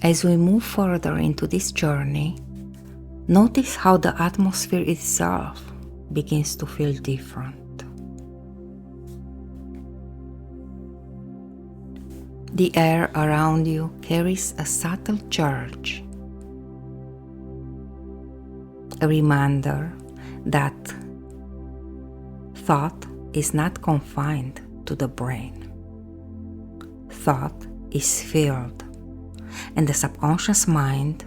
As we move further into this journey, notice how the atmosphere itself begins to feel different. The air around you carries a subtle charge, a reminder that thought is not confined to the brain. Thought is filled, and the subconscious mind,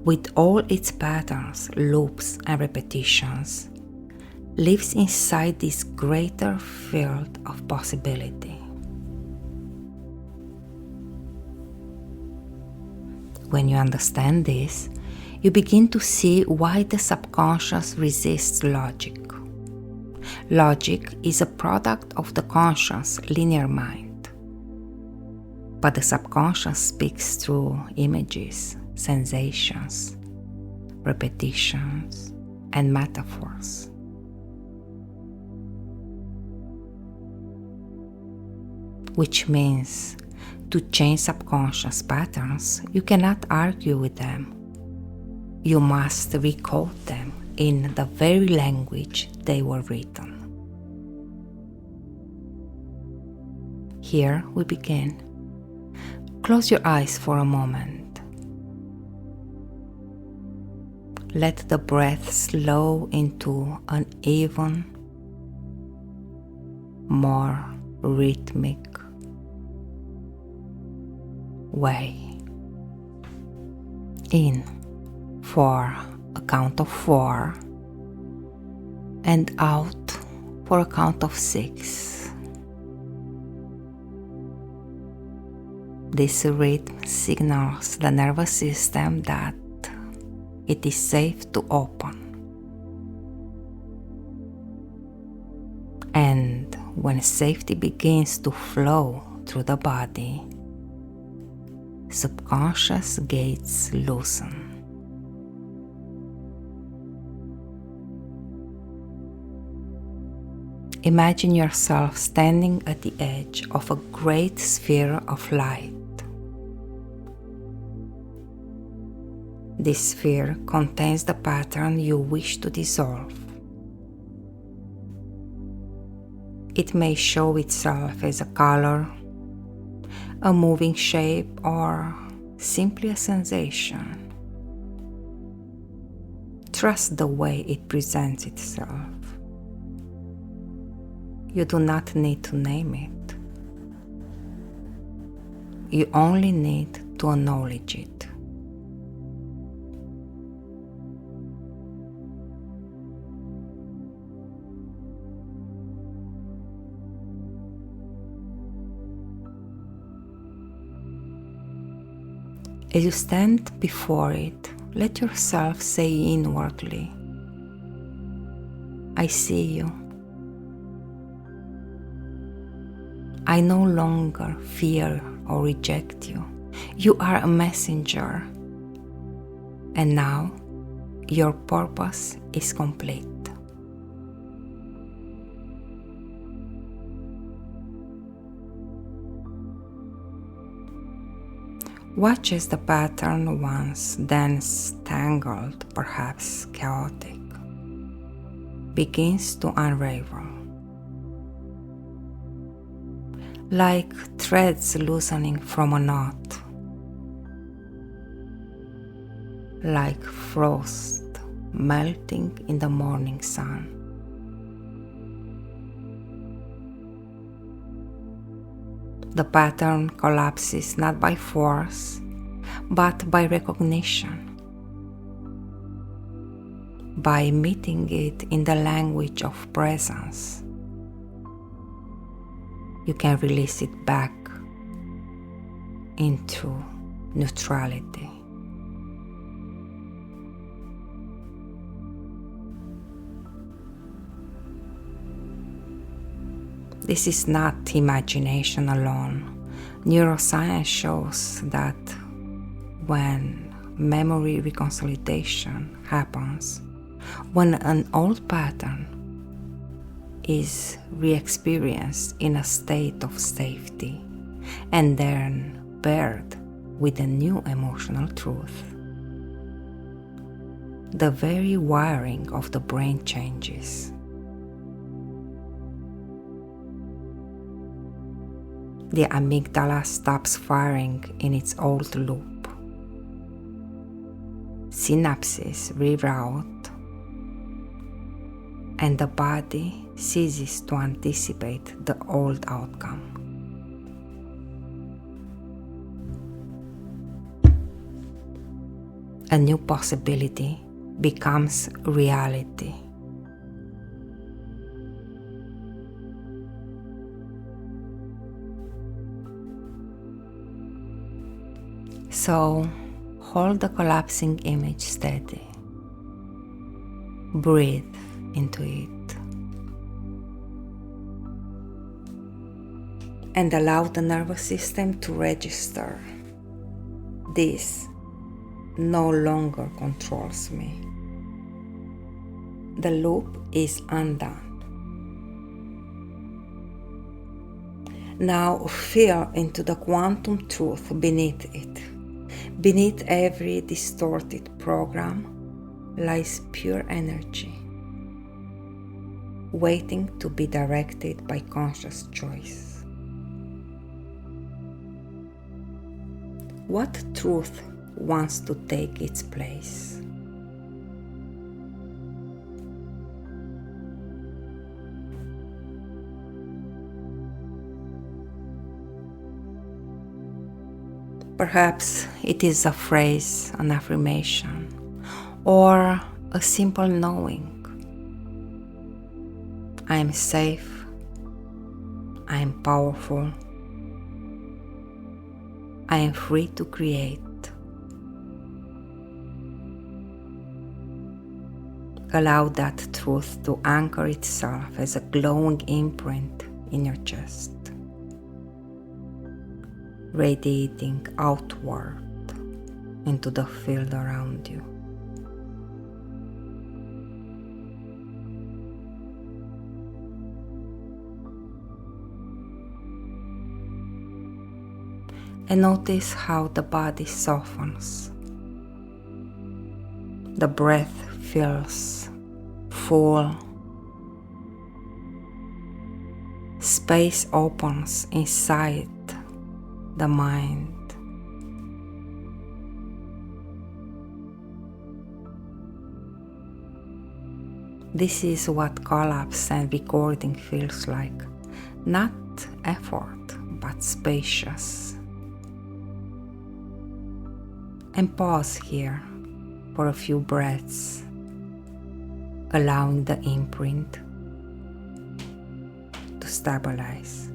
with all its patterns, loops, and repetitions, lives inside this greater field of possibility. When you understand this, you begin to see why the subconscious resists logic. Logic is a product of the conscious, linear mind. But the subconscious speaks through images, sensations, repetitions, and metaphors. Which means, to change subconscious patterns, you cannot argue with them. You must recode them in the very language they were written. Here we begin. Close your eyes for a moment. Let the breath slow into an even, more rhythmic way. In for a count of 4 and out for a count of 6. This rhythm signals the nervous system that it is safe to open. And when safety begins to flow through the body, subconscious gates loosen. Imagine yourself standing at the edge of a great sphere of light. This sphere contains the pattern you wish to dissolve. It may show itself as a color, a moving shape, or simply a sensation. Trust the way it presents itself. You do not need to name it. You only need to acknowledge it. As you stand before it, let yourself say inwardly, I see you. I no longer fear or reject you. You are a messenger. And now, your purpose is complete. Watch as the pattern, once dense, tangled, perhaps chaotic, begins to unravel. Like threads loosening from a knot, like frost melting in the morning sun. The pattern collapses not by force, but by recognition, by meeting it in the language of presence. You can release it back into neutrality. This is not imagination alone. Neuroscience shows that when memory reconsolidation happens, when an old pattern is re-experienced in a state of safety and then paired with a new emotional truth. The very wiring of the brain changes. The amygdala stops firing in its old loop. Synapses reroute, and the body ceases to anticipate the old outcome. A new possibility becomes reality. So, hold the collapsing image steady. Breathe into it. And allow the nervous system to register. This no longer controls me. The loop is undone. Now feel into the quantum truth beneath it. Beneath every distorted program lies pure energy, waiting to be directed by conscious choice. What truth wants to take its place? Perhaps it is a phrase, an affirmation, or a simple knowing. I am safe, I am powerful, I am free to create. Allow that truth to anchor itself as a glowing imprint in your chest, radiating outward into the field around you. And notice how the body softens. The breath feels full. Space opens inside the mind. This is what collapse and recording feels like. Not effort, but spacious. And pause here for a few breaths, allowing the imprint to stabilize.